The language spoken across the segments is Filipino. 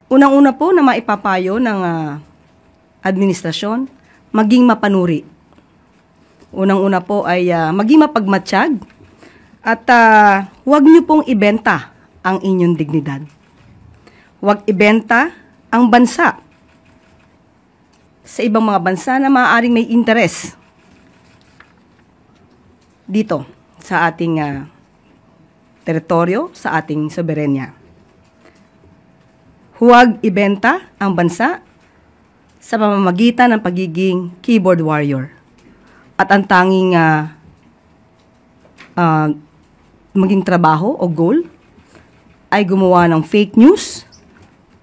Unang-una po na maipapayo ng administrasyon, maging mapanuri. Unang-una po ay maging mapagmatsyag at huwag niyo pong ibenta ang inyong dignidad. Huwag ibenta ang bansa sa ibang mga bansa na maaaring may interes dito sa ating teritoryo, sa ating soberenya. Huwag ibenta ang bansa sa pamamagitan ng pagiging keyboard warrior. At ang tanging maging trabaho o goal ay gumawa ng fake news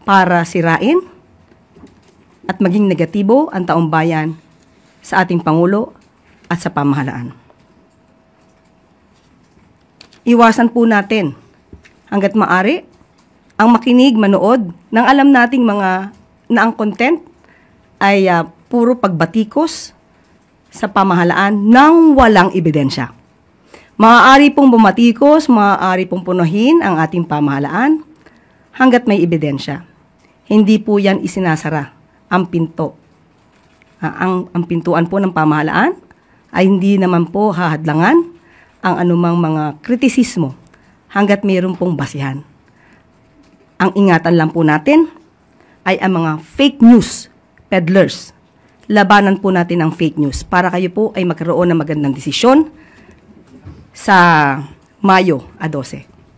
para sirain at maging negatibo ang taong bayan sa ating Pangulo at sa pamahalaan. Iwasan po natin hanggat maaari ang makinig, manood ng alam nating na ang content ay puro pagbatikos sa pamahalaan nang walang ebidensya. Maaari pong bumatikos, maaari pong punuhin ang ating pamahalaan hanggat may ebidensya. Hindi po yan isinasara ang pinto. Ang pintuan po ng pamahalaan ay hindi naman po hahadlangan ang anumang mga kritisismo hanggat mayroon pong basihan. Ang ingatan lang po natin ay ang mga fake news peddlers. Labanan po natin ang fake news para kayo po ay magkaroon ng magandang desisyon sa Mayo 12.